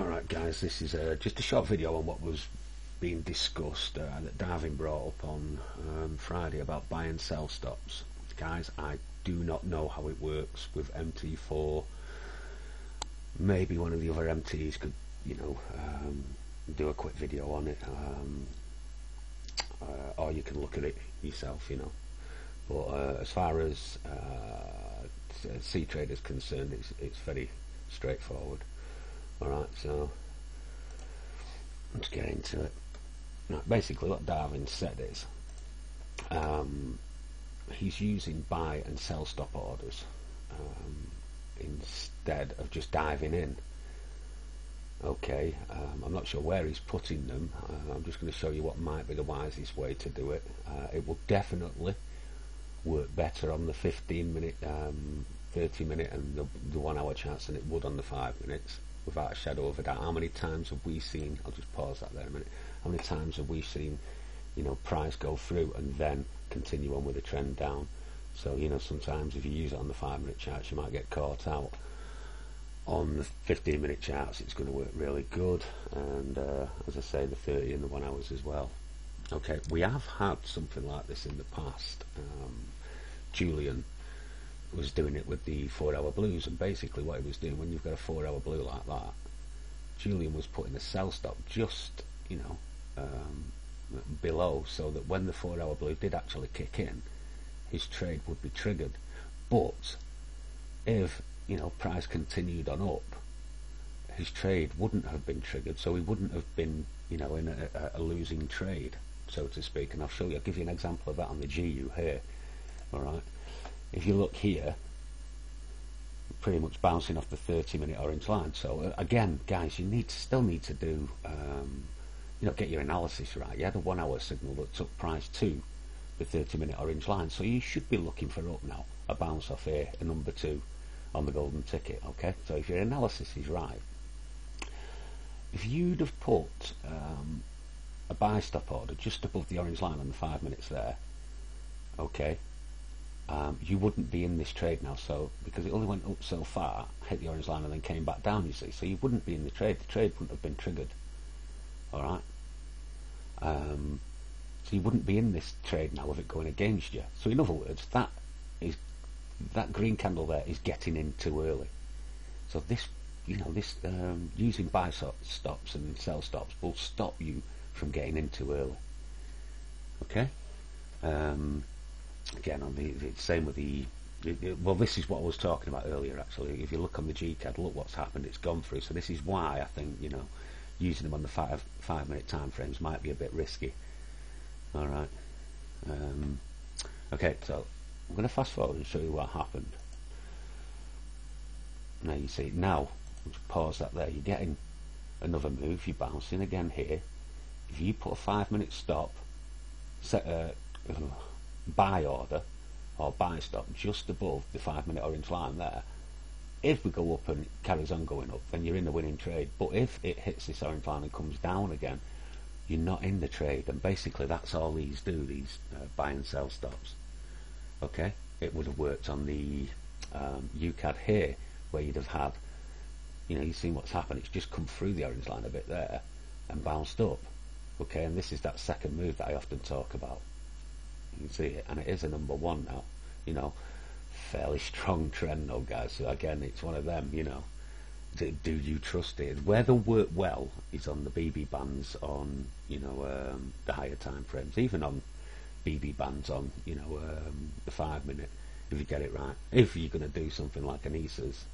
Alright guys, this is just a short video on what was being discussed that Darwin brought up on Friday about buy and sell stops. Guys, I do not know how it works with MT4. Maybe one of the other MTs could, do a quick video on it, or you can look at it yourself, But as far as cTrader is concerned, it's very straightforward. Alright, so let's get into it. Now, basically what Darwin said is he's using buy and sell stop orders instead of just diving in. Okay, I'm not sure where he's putting them. I'm just going to show you what might be the wisest way to do it. It will definitely work better on the 15-minute, 30-minute and the 1 hour charts than it would on the 5 minutes, without a shadow of a doubt. How many times have we seen, I'll just pause that there a minute, how many times have we seen, price go through and then continue on with a trend down? So, sometimes if you use it on the 5-minute charts, you might get caught out. On the 15-minute charts, it's going to work really good, and as I say, the 30 and the 1 hours as well. Okay, we have had something like this in the past. Julian was doing it with the 4-hour blues, and basically what he was doing, when you've got a 4-hour blue like that, Julian was putting a sell stop just below, so that when the 4-hour blue did actually kick in, his trade would be triggered. But if price continued on up, his trade wouldn't have been triggered, so he wouldn't have been in a losing trade, so to speak. And I'll give you an example of that on the GU here. Alright, if you look here, pretty much bouncing off the 30-minute orange line. So again, guys, you still need to do get your analysis right. You had a 1 hour signal that took price to the 30-minute orange line, so you should be looking for up now, a bounce off here, a number 2 on the golden ticket. Okay, so if your analysis is right, if you'd have put a buy stop order just above the orange line on the 5 minutes there, okay, you wouldn't be in this trade now, so because it only went up so far, hit the orange line and then came back down, you see, so you wouldn't be in the trade wouldn't have been triggered. Alright, so you wouldn't be in this trade now with it going against you. So in other words, that green candle there is getting in too early. So this using buy stops and sell stops will stop you from getting in too early. Okay, again, on the same with well, this is what I was talking about earlier. Actually, if you look on the GCAD, look what's happened. It's gone through. So this is why I think using them on the 5 minute time frames might be a bit risky. All right. Okay, so I'm going to fast forward and show you what happened. Now you see, now just pause that there. You're getting another move. You're bouncing again here. If you put a 5 minute stop, set a buy order or buy stop just above the 5 minute orange line there, if we go up and it carries on going up, then you're in the winning trade. But if it hits this orange line and comes down again, you're not in the trade. And basically that's all these do, these buy and sell stops. Okay, it would have worked on the UCAD here, where you'd have had, you've seen what's happened. It's just come through the orange line a bit there and bounced up. Okay, and this is that second move that I often talk about. You can see it, and it is a number 1 now. Fairly strong trend though, guys. So again, it's one of them. Do you trust it? Where they'll work well is on the BB bands on the higher time frames, even on BB bands on the 5 minute, if you get it right. If you're going to do something like an ESA's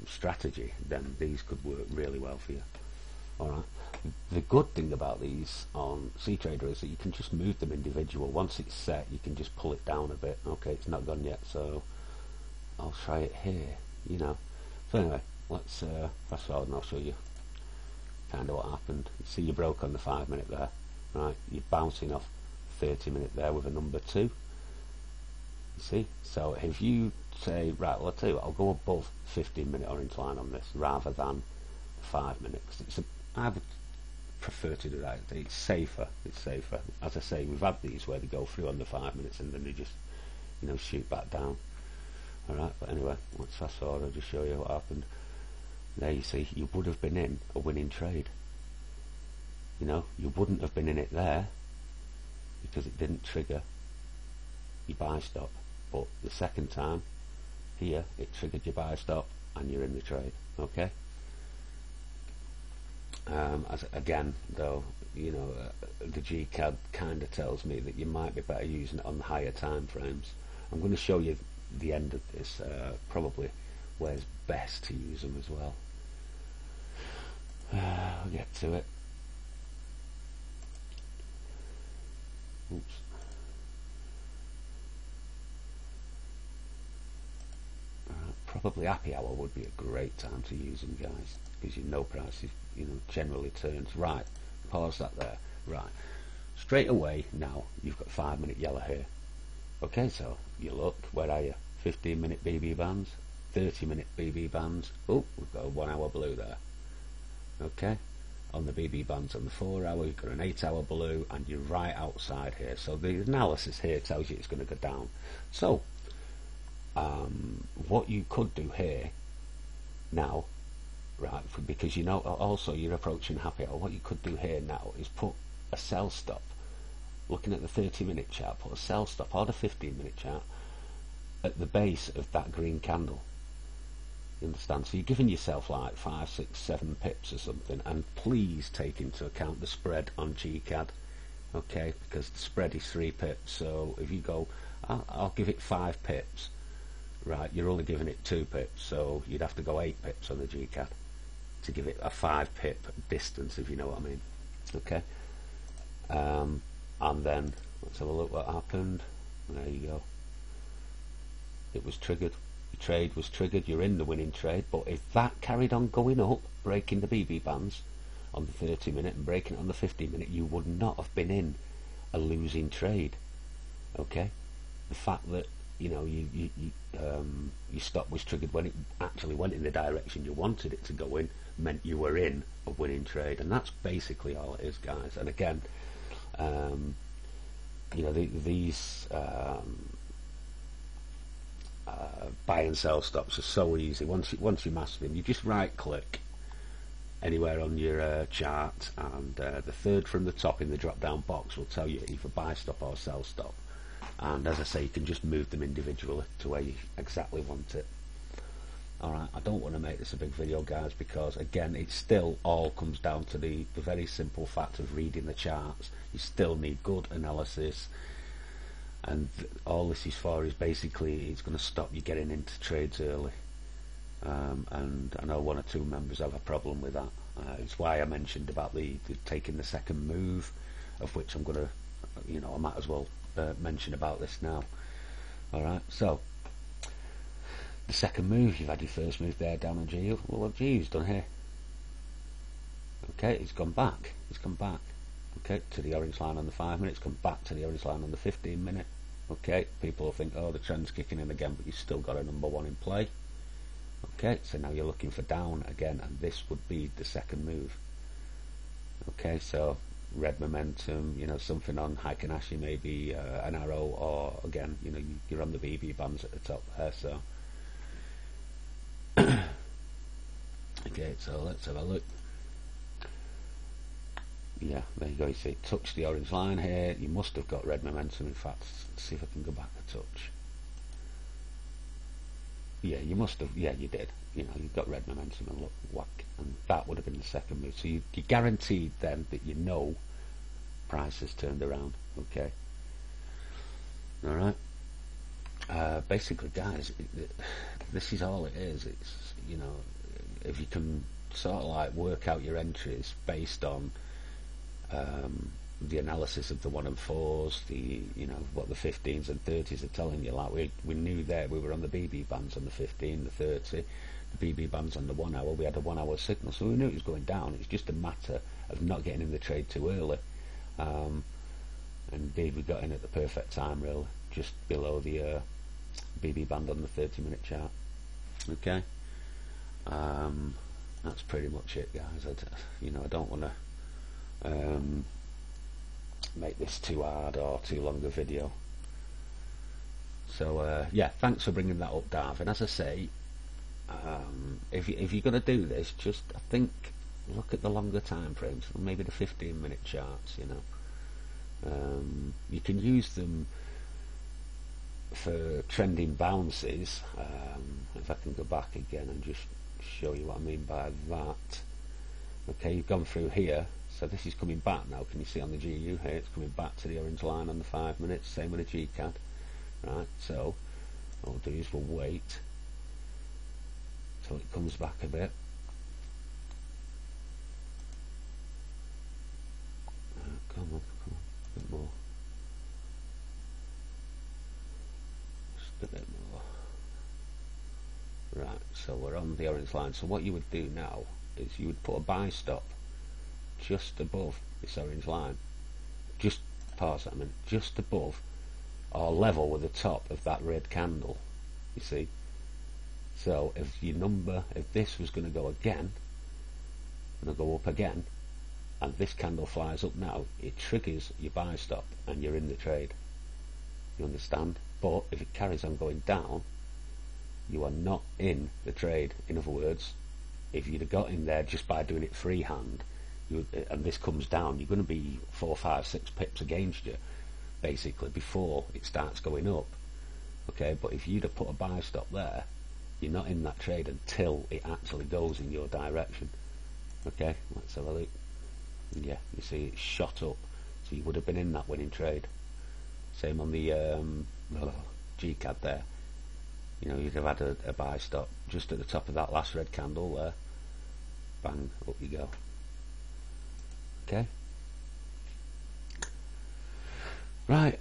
strategy, then these could work really well for you. Alright, the good thing about these on cTrader is that you can just move them individual. Once it's set, you can just pull it down a bit. Okay, it's not gone yet, so I'll try it here, So anyway, let's fast forward and I'll show you kind of what happened. You see you broke on the 5 minute there, right? You're bouncing off 30 minute there with a number 2. You see? So if you say, right, well, I'll tell you what, I'll go above 15 minute orange line on this rather than the 5 minute, because I would prefer to do that. It's safer. As I say, we've had these where they go through on the 5 minutes and then they just shoot back down. Alright, but anyway, let's fast forward. I'll just show you what happened. There you see, you would have been in a winning trade. You know, you wouldn't have been in it there because it didn't trigger your buy stop. But the second time, here, it triggered your buy stop and you're in the trade. Okay? Again, though, you know, the GCAD kind of tells me that you might be better using it on the higher time frames. I'm going to show you the end of this, probably where it's best to use them as well. I'll get to it. Oops. Probably happy hour would be a great time to use them, guys, because you know prices, you know, generally turns. Right, pause that there. Right, straight away now you've got 5-minute yellow here. Okay, so you look, where are you? 15-minute BB bands, 30-minute BB bands. Oh, we've got a 1 hour blue there. Okay, on the BB bands on the 4 hour, you've got an 8 hour blue, and you're right outside here. So the analysis here tells you it's going to go down. So what you could do here now, right, because you know also you're approaching happy hour, what you could do here now is put a sell stop, looking at the 30-minute chart, put a sell stop or the 15-minute chart at the base of that green candle. You understand? So you're giving yourself like 5, 6, 7 pips or something, and please take into account the spread on GCAD, okay, because the spread is 3 pips. So if you go, I'll give it 5 pips, right, you're only giving it 2 pips, so you'd have to go 8 pips on the GCAD to give it a 5 pip distance, if you know what I mean. Okay, and then let's have a look what happened. There you go, it was triggered, your trade was triggered, you're in the winning trade. But if that carried on going up, breaking the BB bands on the 30-minute and breaking it on the 15-minute, you would not have been in a losing trade. Okay, the fact that, you know, your stop was triggered when it actually went in the direction you wanted it to go in meant you were in a winning trade, and that's basically all it is, guys. And again, you know, these buy and sell stops are so easy. Once you master them, you just right click anywhere on your chart, and the third from the top in the drop down box will tell you either buy stop or sell stop. And as I say, you can just move them individually to where you exactly want it. Alright, I don't want to make this a big video, guys, because again, it still all comes down to the very simple fact of reading the charts. You still need good analysis, and all this is for is basically it's going to stop you getting into trades early. And I know 1 or 2 members have a problem with that. It's why I mentioned about the taking the second move, of which I'm going to, you know, I might as well mention about this now. Alright, so the second move, you've had your first move there down on GU. Well, what GU's done here? Okay, it's gone back. It's come back. Okay, to the orange line on the 5-minute. It's come back to the orange line on the 15-minute. Okay, people will think, oh, the trend's kicking in again, but you've still got a number 1 in play. Okay, so now you're looking for down again, and this would be the second move. Okay, so red momentum, you know, something on Hikanashi, maybe an arrow, or again, you know, you're on the BB bands at the top there. So okay, so let's have a look. Yeah, there you go. You see it touched the orange line here. You must have got red momentum. In fact, let's see if I can go back a touch. Yeah, you must have. Yeah, you did. You know, you've got red momentum, and look, whack, and that would have been the second move. So you guaranteed then that you know price has turned around. Okay. All right. Basically, guys, this is all it is. It's, you know, if you can sort of like work out your entries based on the analysis of the 1 and 4s, the, you know, what the 15s and 30s are telling you. Like we knew there we were on the BB bands on the 15, the 30, the BB bands on the 1 hour. We had a 1 hour signal, so we knew it was going down. It's just a matter of not getting in the trade too early. And indeed, we got in at the perfect time, really, just below the BB band on the 30-minute chart. Okay, that's pretty much it, guys. You know, I don't want to make this too hard or too long a video. So yeah, thanks for bringing that up, Darwin. As I say, if you're going to do this, just I think look at the longer time frames, maybe the 15-minute charts. You can use them for trending bounces. If I can go back again and just show you what I mean by that. Okay, you've gone through here, so this is coming back now. Can you see on the GU here? It's coming back to the orange line on the 5 minutes. Same with the GCAD. Right, so what we'll do is we'll wait till it comes back a bit. Come on, a bit more. Just a bit more. Right, so we're on the orange line. So what you would do now is you would put a buy stop just above this orange line. Just pause that a minute. Just above or level with the top of that red candle. You see? So if this was going to go again, and go up again, and this candle flies up now, it triggers your buy stop and you're in the trade. You understand? But if it carries on going down, you are not in the trade. In other words, if you'd have got in there just by doing it freehand, and this comes down, you're going to be 4, 5, 6 pips against you, basically, before it starts going up. Okay, but if you'd have put a buy stop there, you're not in that trade until it actually goes in your direction. Okay, let's have a look. Yeah, you see it's shot up, so you would have been in that winning trade. Same on the GCAD there. You'd have had a buy stop just at the top of that last red candle there. Bang, up you go. Okay. Right,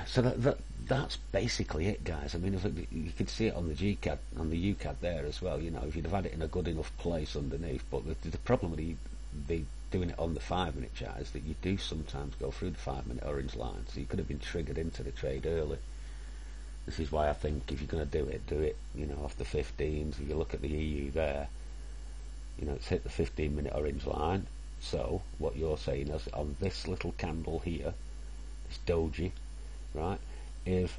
so that's basically it, guys. I mean, you can see it on the GCAD, on the UCAD there as well. If you'd have had it in a good enough place underneath. But the problem with the doing it on the 5 minute chart is that you do sometimes go through the 5 minute orange line, so you could have been triggered into the trade early. This is why I think if you're going to do it off the 15s. If you look at the EU there, it's hit the 15-minute orange line. So what you're saying is on this little candle here, this doji, right, if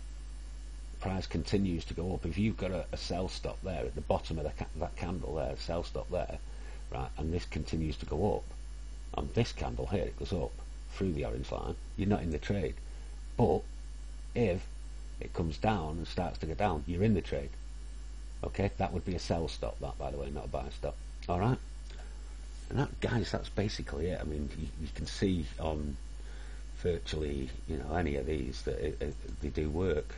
price continues to go up, if you've got a sell stop there at the bottom of that candle there, sell stop there, right, and this continues to go up, on this candle here it goes up through the orange line, you're not in the trade. But if it comes down and starts to go down, you're in the trade. Okay, that would be a sell stop, that, by the way, not a buy stop. Alright, and that, guys, that's basically it. I mean, you can see on virtually any of these that they do work.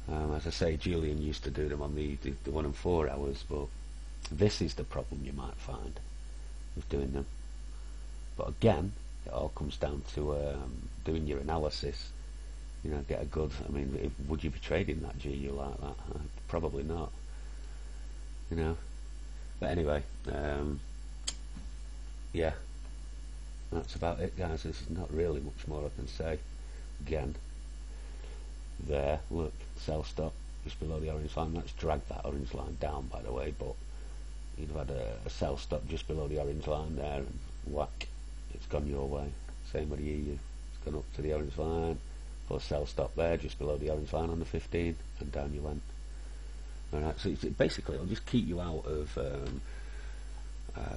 As I say, Julian used to do them on the 1 and 4 hours, but this is the problem you might find with doing them. But again, it all comes down to doing your analysis. Get a good. I mean, would you be trading that GU like that? Probably not. But anyway, yeah, that's about it, guys. This is not really much more I can say. Again, there, look, sell stop just below the orange line. Let's drag that orange line down, by the way, but you'd have had a sell stop just below the orange line there, and whack, it's gone your way. Same with the EU, it's gone up to the orange line, put a sell stop there just below the orange line on the 15, and down you went. Alright, so basically it'll just keep you out of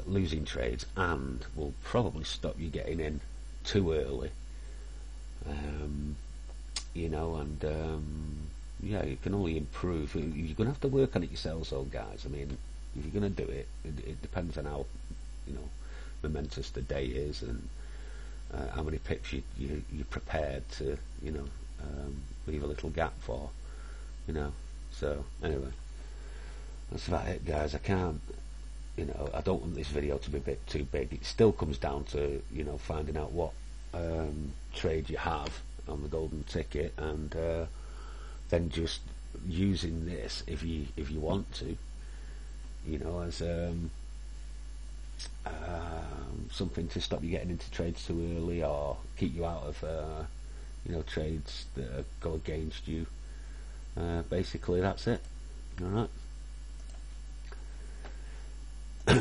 losing trades, and will probably stop you getting in too early. Yeah, you can only improve. You're going to have to work on it yourselves, though, guys. I mean, if you're going to do it, it depends on how momentous the day is, and how many pips you're prepared to leave a little gap for. So anyway, that's about it, guys. I can't, I don't want this video to be a bit too big. It still comes down to finding out what trade you have on the golden ticket, and then just using this if you want to, as something to stop you getting into trades too early, or keep you out of trades that go against you. Basically, that's it. All right.